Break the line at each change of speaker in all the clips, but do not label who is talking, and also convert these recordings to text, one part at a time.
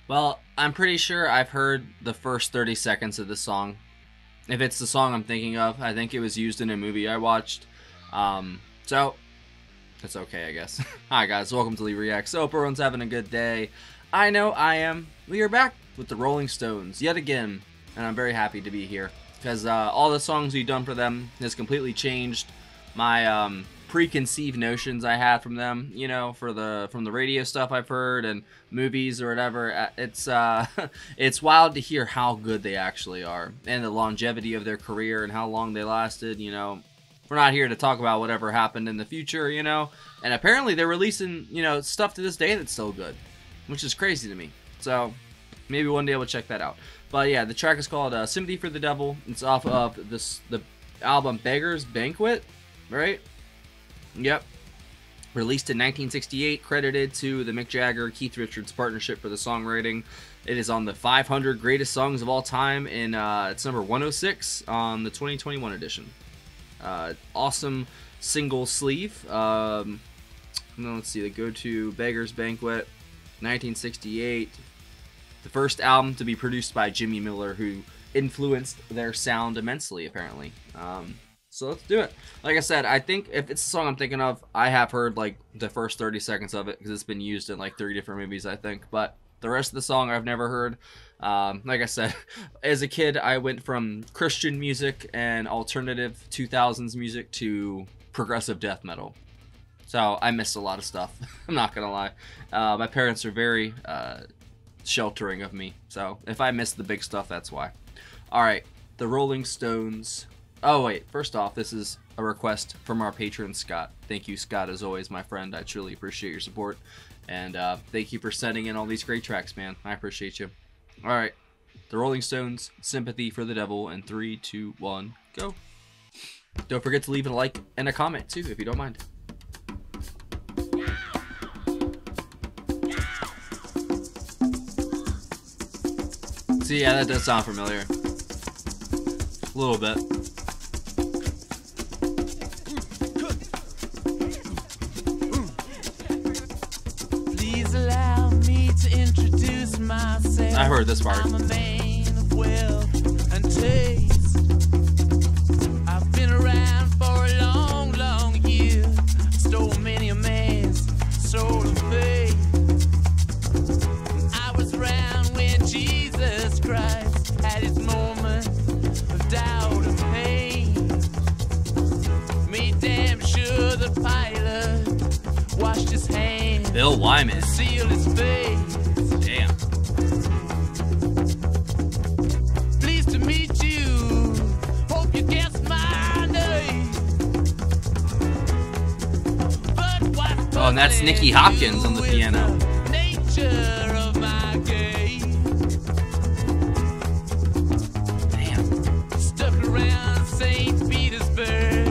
Well, I'm pretty sure I've heard the first 30 seconds of this song. If it's the song I'm thinking of, I think it was used in a movie I watched. So, it's okay, I guess. Hi guys, welcome to Lee Reacts. Hope everyone's having a good day. I know I am. We are back with the Rolling Stones yet again, and I'm very happy to be here. Because all the songs we've done for them has completely changed my preconceived notions I had from them, you know, from the radio stuff I've heard and movies or whatever. It's it's wild to hear how good they actually are and the longevity of their career and how long they lasted. You know, we're not here to talk about whatever happened in the future, you know. And apparently they're releasing, you know, stuff to this day that's still good, which is crazy to me. So maybe one day we'll check that out. But yeah, the track is called Sympathy for the Devil. It's off of the album Beggar's Banquet, right? Yep. Released in 1968, credited to the McJagger Keith Richards partnership for the songwriting. It is on the 500 greatest songs of all time, and it's number 106 on the 2021 edition. Awesome single sleeve. Let's see, the go-to Beggar's Banquet, 1968. The first album to be produced by Jimmy Miller, who influenced their sound immensely, apparently. So let's do it. Like I said, I think if it's the song I'm thinking of, I have heard like the first 30 seconds of it because it's been used in like 3 different movies, I think. But the rest of the song I've never heard. Like I said, as a kid, I went from Christian music and alternative 2000s music to progressive death metal. So I missed a lot of stuff. I'm not gonna lie. My parents are very sheltering of me, so if I miss the big stuff, that's why. Alright, the Rolling Stones. Oh wait, first off, this is a request from our patron Scott. Thank you, Scott, as always, my friend. I truly appreciate your support, and thank you for sending in all these great tracks, man. I appreciate you. Alright, the Rolling Stones, Sympathy for the Devil, in 3, 2, 1, go. Don't forget to leave a like and a comment too, if you don't mind. See, yeah, that does sound familiar. A little bit.
Please allow me to introduce myself.
I heard this part.
I'm a man of wealth and taste. I've been around for a long, long year. Stole many a man's soul of faith. I was around when Jesus Christ had his moment of doubt and pain. Made damn sure the pilot washed his hands.
Bill Wyman.
Sealed his face.
Damn.
Pleased to meet you. Hope you guessed my name. But what's
Oh, and that's Nicky Hopkins on the piano.
the nature of my game.
Damn.
Stuck around St. Petersburg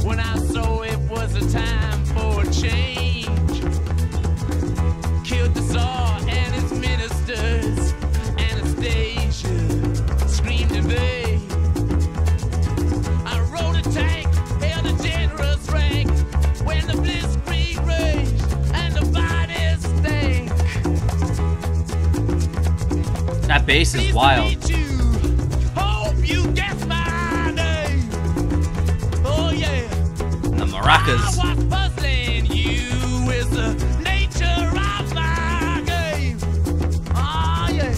when I saw it was a time for a change. Killed the Tsar and his ministers. Anastasia screamed in vain. I rode a tank, held a generous rank when the blitzkrieg raged and the bodies stank.
That bass is wild.
Pleased to meet you. Hope you guess my name. Oh yeah.
The maracas.
What's puzzling you is the nature of my game. Oh yeah.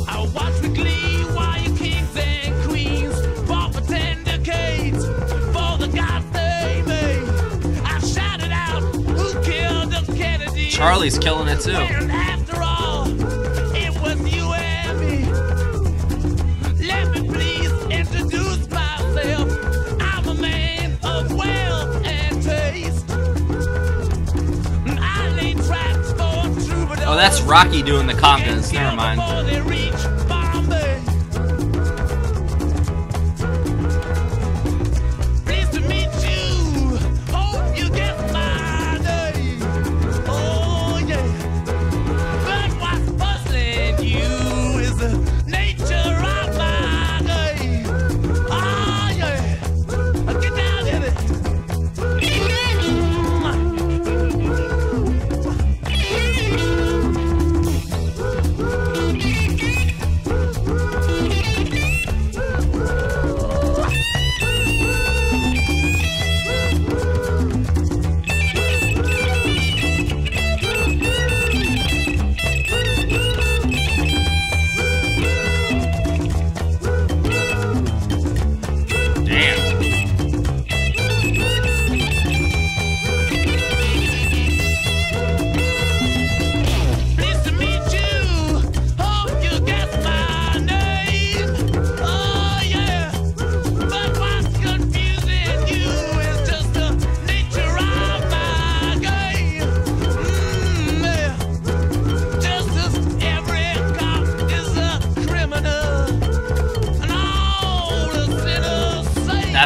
I watch with glee while you kings and queens fought for 10 decades for the gods they made. I shouted out, who killed the Kennedy?
Charlie's killing it too.
And after all, it was you and me. Let me please introduce myself. I'm a man of wealth and taste. I lay tracks for troubadours.
Oh, that's Rocky doing the congas. Never mind.
Before they reach Bombay. Pleased to meet you. Hope you get my name. Oh yeah. But what's puzzling you is the nature of my game. Oh yeah. Get down in it.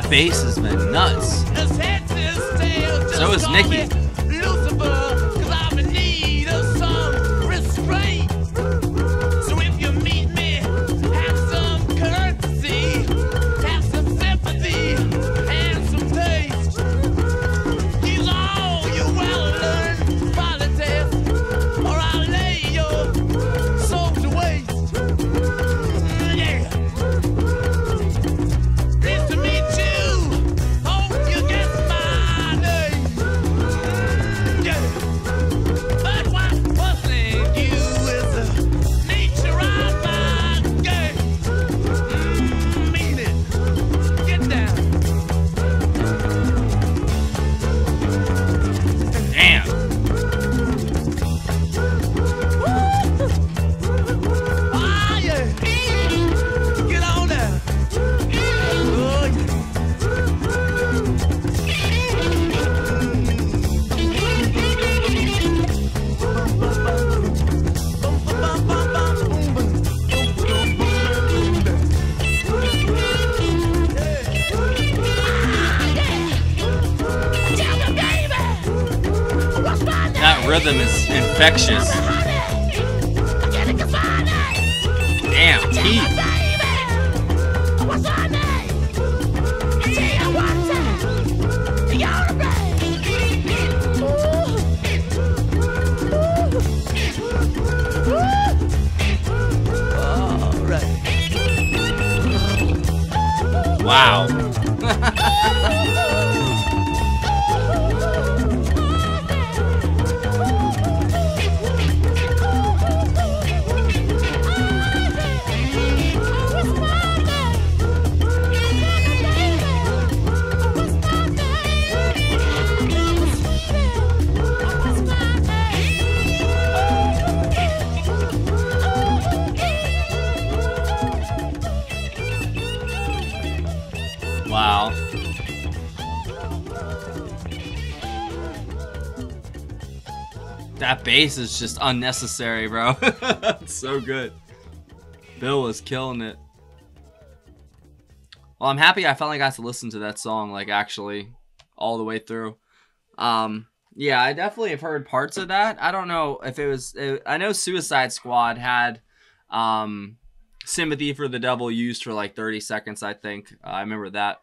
bass has been nuts. So is Nikki.
So if you meet me, have some courtesy, have some sympathy, and some taste. Use all your well-learned qualities, or I'll lay your soul to waste. Yeah. Pleased to meet you. Hope you get my name. Yeah. But what's puzzling you is the nature of my game. Mean it. Get down.
Damn.
Ah, yeah. Get on down. Oh,
That rhythm is infectious. Damn, Pete. Wow. Wow. That bass is just unnecessary, bro. It's so good. Bill was killing it. Well, I'm happy I finally got to listen to that song, like, actually, all the way through. Yeah, I definitely have heard parts of that. I don't know if it was... I know Suicide Squad had Sympathy for the Devil used for, like, 30 seconds, I think. I remember that.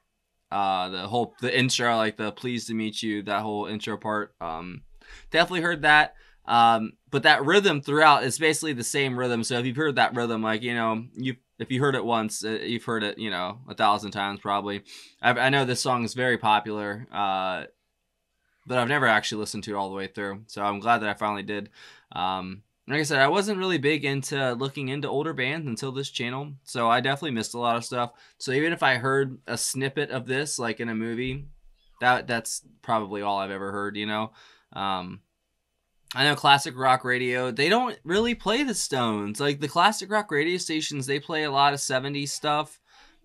The intro, like, the Pleased to Meet You, that whole intro part. Definitely heard that. But that rhythm throughout is basically the same rhythm. So if you've heard that rhythm, like, you know, if you heard it once, you've heard it, you know, 1,000 times probably. I know this song is very popular, but I've never actually listened to it all the way through. So I'm glad that I finally did. Like I said, I wasn't really big into looking into older bands until this channel. So I definitely missed a lot of stuff. So even if I heard a snippet of this, like in a movie, that's probably all I've ever heard, you know. I know classic rock radio, they don't really play the Stones. Like the classic rock radio stations, they play a lot of 70s stuff.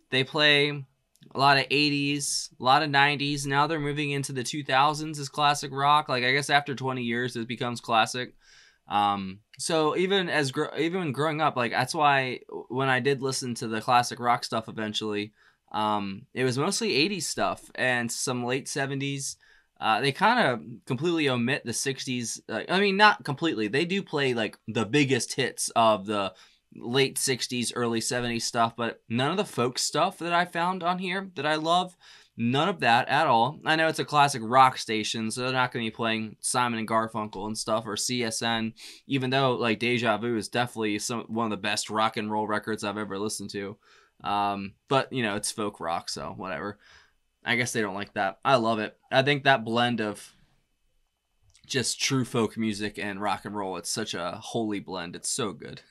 They play a lot of 80s, a lot of 90s. Now they're moving into the 2000s as classic rock. Like I guess after 20 years it becomes classic. So even growing up, like that's why when I did listen to the classic rock stuff eventually, it was mostly 80s stuff and some late 70s. They kind of completely omit the 60s. I mean, not completely. They do play like the biggest hits of the late 60s, early 70s stuff, but none of the folk stuff that I found on here that I love, none of that at all. I know it's a classic rock station, so they're not going to be playing Simon and Garfunkel and stuff or CSN, even though like Deja Vu is definitely one of the best rock and roll records I've ever listened to. But you know, it's folk rock, so whatever. I guess they don't like that. I love it. I think that blend of just true folk music and rock and roll, it's such a holy blend. It's so good.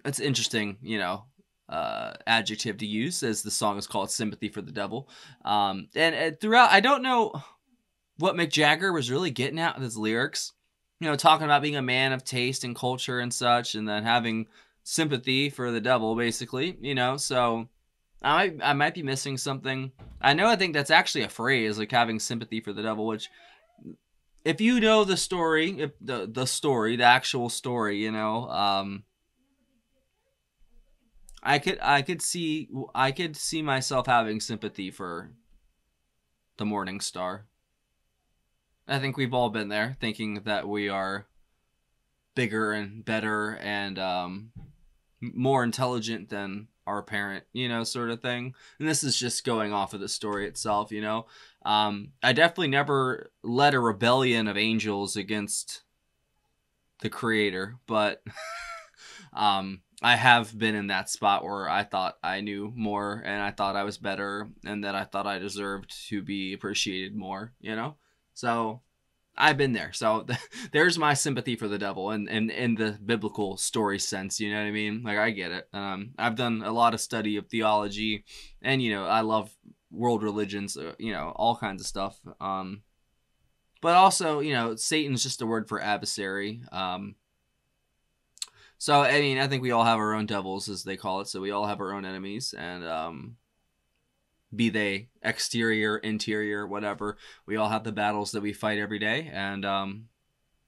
It's interesting, you know, adjective to use, as the song is called Sympathy for the Devil. And throughout, I don't know what McJagger was really getting at with his lyrics. You know, talking about being a man of taste and culture and such, and then having sympathy for the devil, basically, you know, so... I might be missing something. I think that's actually a phrase, like having sympathy for the devil, which if you know the story, if the story, the actual story, you know, I could see myself having sympathy for the Morning Star. I think we've all been there, thinking that we are bigger and better and more intelligent than our parent, sort of thing. And this is just going off of the story itself, I definitely never led a rebellion of angels against the creator, but I have been in that spot where I thought I knew more and I thought I was better and that I thought I deserved to be appreciated more, So I've been there. So there's my sympathy for the devil and in the biblical story sense, you know what I mean? Like, I get it. I've done a lot of study of theology and, I love world religions, all kinds of stuff. But also, Satan's just a word for adversary. So, I mean, I think we all have our own devils, as they call it. So we all have our own enemies, and be they exterior, interior, whatever, we all have the battles that we fight every day. And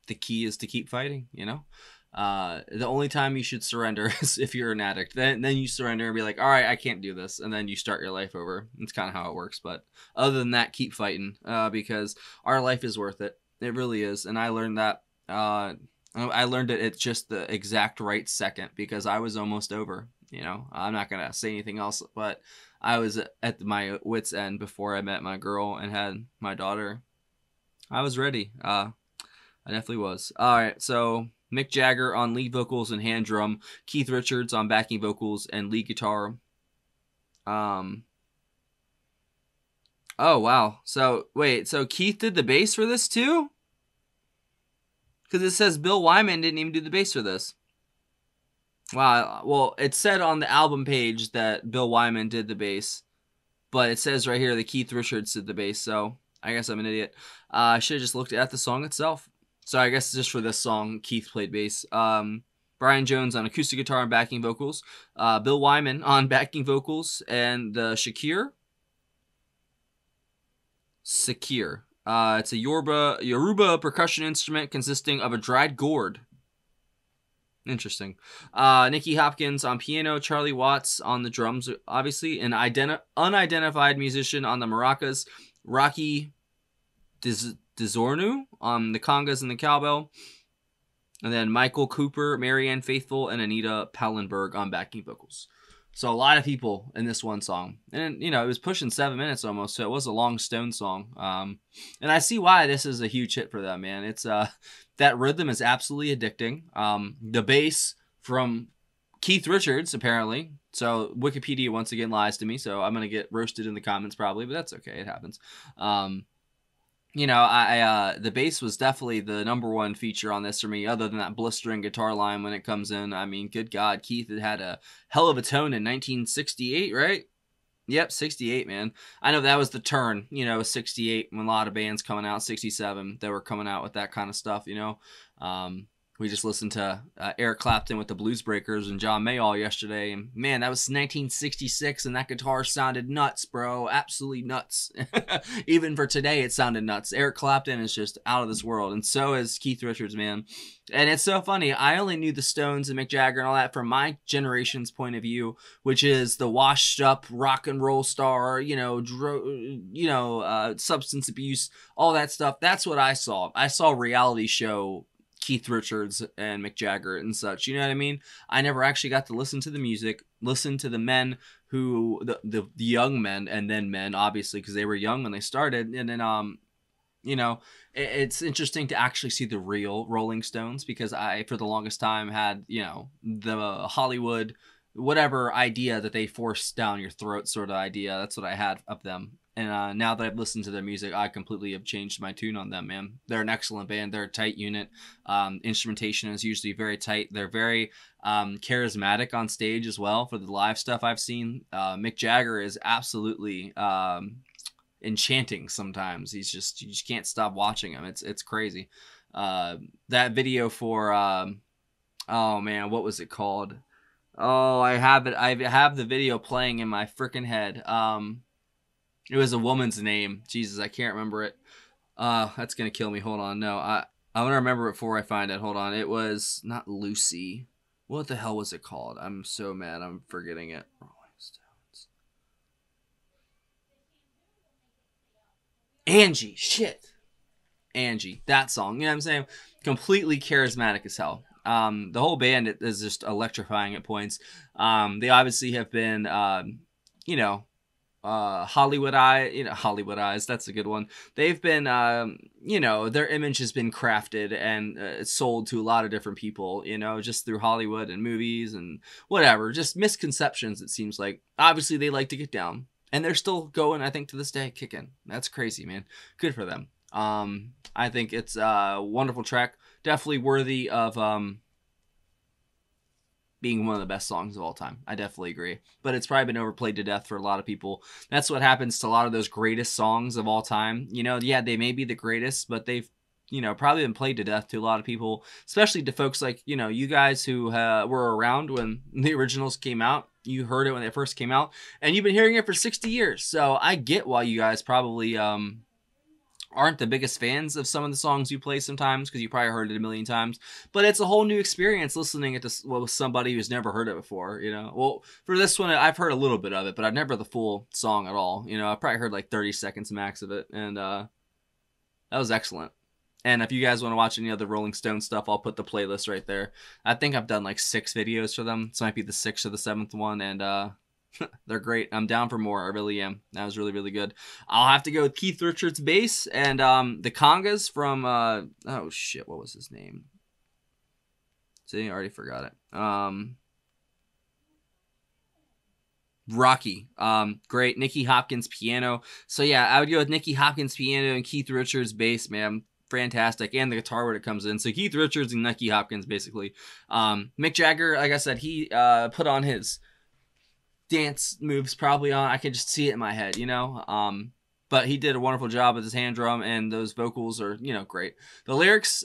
the key is to keep fighting, The only time you should surrender is if you're an addict. Then you surrender and be like, all right, I can't do this. And then you start your life over. It's kind of how it works. But other than that, keep fighting because our life is worth it. It really is. And I learned that. I learned it at just the exact right second because I was almost over. I'm not going to say anything else, but I was at my wit's end before I met my girl and had my daughter. I was ready. I definitely was. All right, so McJagger on lead vocals and hand drum, Keith Richards on backing vocals and lead guitar. Oh, wow. So, wait, so Keith did the bass for this too? Because it says Bill Wyman didn't even do the bass for this. Wow. Well, it said on the album page that Bill Wyman did the bass. But it says right here that Keith Richards did the bass. So I guess I'm an idiot. I should have just looked at the song itself. So I guess just for this song, Keith played bass. Brian Jones on acoustic guitar and backing vocals. Bill Wyman on backing vocals. And the Shakir. It's a Yoruba percussion instrument consisting of a dried gourd. Interesting. Nicky Hopkins on piano, Charlie Watts on the drums, obviously, an unidentified musician on the maracas, Rocky Dizornu on the congas and the cowbell, and then Michael Cooper, Marianne Faithfull, and Anita Pallenberg on backing vocals. So a lot of people in this one song. And, it was pushing 7 minutes almost, so it was a long Stone song. And I see why this is a huge hit for them, man. It's that rhythm is absolutely addicting. The bass from Keith Richards, apparently. So Wikipedia once again lies to me, so I'm going to get roasted in the comments probably, but that's okay. It happens. The bass was definitely the number one feature on this for me, other than that blistering guitar line when it comes in. I mean, good God, Keith had a hell of a tone in 1968, right? Yep, 68, man. I know that was the turn, 68, when a lot of bands coming out, 67, they were coming out with that kind of stuff, We just listened to Eric Clapton with the Blues Breakers and John Mayall yesterday, and man, that was 1966, and that guitar sounded nuts, bro. Absolutely nuts. Even for today, it sounded nuts. Eric Clapton is just out of this world, and so is Keith Richards, man. And it's so funny. I only knew the Stones and McJagger and all that from my generation's point of view, which is the washed-up rock and roll star, substance abuse, all that stuff. That's what I saw. I saw reality show Keith Richards and McJagger and such, you know what I mean? I never actually got to listen to the music, listen to the men who, the young men, and then men, obviously, because they were young when they started, and then, it's interesting to actually see the real Rolling Stones, because I, for the longest time, had, the Hollywood, whatever idea that they forced down your throat sort of idea. That's what I had of them. And now that I've listened to their music, I completely have changed my tune on them, man. They're an excellent band. They're a tight unit. Instrumentation is usually very tight. They're very charismatic on stage as well for the live stuff I've seen. Mick Jagger is absolutely enchanting sometimes. You just can't stop watching him. It's crazy. That video for, oh man, what was it called? Oh, I have it. I have the video playing in my freaking head. It was a woman's name. Jesus, I can't remember it. That's gonna kill me. Hold on. No, I want to remember it before I find it. Hold on. It was not Lucy. What the hell was it called? I'm so mad I'm forgetting it. Rolling Stones. Angie. Shit. Angie. That song. You know what I'm saying? Completely charismatic as hell. The whole band is just electrifying at points. They obviously have been, you know, Hollywoodized. That's a good one. They've been, you know, their image has been crafted and sold to a lot of different people, you know, just through Hollywood and movies and whatever, just misconceptions. It seems like obviously they like to get down and they're still going, I think, to this day, kicking. That's crazy, man. Good for them. I think it's a wonderful track, definitely worthy of, being one of the best songs of all time. I definitely agree. But it's probably been overplayed to death for a lot of people. That's what happens to a lot of those greatest songs of all time. You know, yeah, they may be the greatest, but they've, you know, probably been played to death to a lot of people, especially to folks like, you know, you guys who were around when the originals came out. You heard it when they first came out, and you've been hearing it for 60 years. So I get why you guys probably aren't the biggest fans of some of the songs you play sometimes because you probably heard it a million times, but it's a whole new experience listening it to with somebody who's never heard it before, you know. Well, for this one, I've heard a little bit of it, but I've never the full song at all. You know, I probably heard like 30 seconds max of it, and that was excellent. And if you guys want to watch any other Rolling Stone stuff, I'll put the playlist right there. I think I've done like 6 videos for them. This might be the 6th or the 7th one, and they're great. I'm down for more. I really am. That was really, really good. I'll have to go with Keith Richards' bass and the congas from, oh shit, what was his name? See, I already forgot it. Rocky. Great. Nicky Hopkins piano. So yeah, I would go with Nicky Hopkins piano and Keith Richards' bass, man. Fantastic. And the guitar when it comes in. So Keith Richards and Nicky Hopkins, basically. McJagger, like I said, he put on his dance moves probably on. I can just see it in my head, you know. But he did a wonderful job with his hand drum, and those vocals are, you know, great. The lyrics,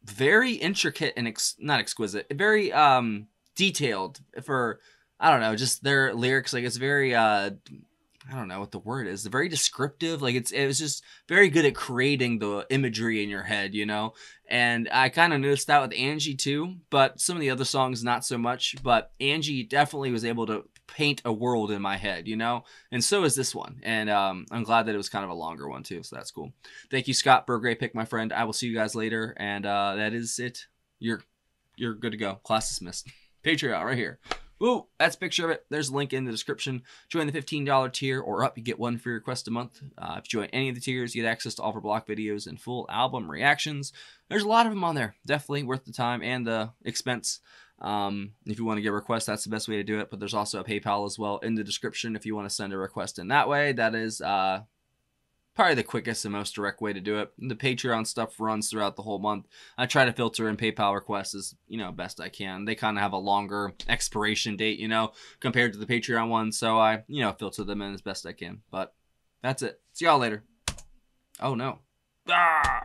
very intricate and not exquisite, very detailed for, I don't know, just their lyrics. Like, it's very I don't know what the word is. Very descriptive. Like, it was just very good at creating the imagery in your head, you know? And I kind of noticed that with Angie too, but some of the other songs, not so much. But Angie definitely was able to paint a world in my head, you know? And so is this one. And I'm glad that it was kind of a longer one too, so that's cool. Thank you, Scott, for a great pick, my friend. I will see you guys later. And that is it. You're good to go. Class dismissed. Patreon right here. Ooh, that's a picture of it. There's a link in the description. Join the $15 tier or up. You get one free request a month. If you join any of the tiers, you get access to all of our block videos and full album reactions. There's a lot of them on there. Definitely worth the time and the expense. If you want to get a request, that's the best way to do it. But there's also a PayPal as well in the description if you want to send a request in that way. That is probably the quickest and most direct way to do it. The Patreon stuff runs throughout the whole month. I try to filter in PayPal requests as, you know, best I can. They kind of have a longer expiration date, you know, compared to the Patreon ones. So I, you know, filter them in as best I can. But that's it. See y'all later. Oh no. Ah!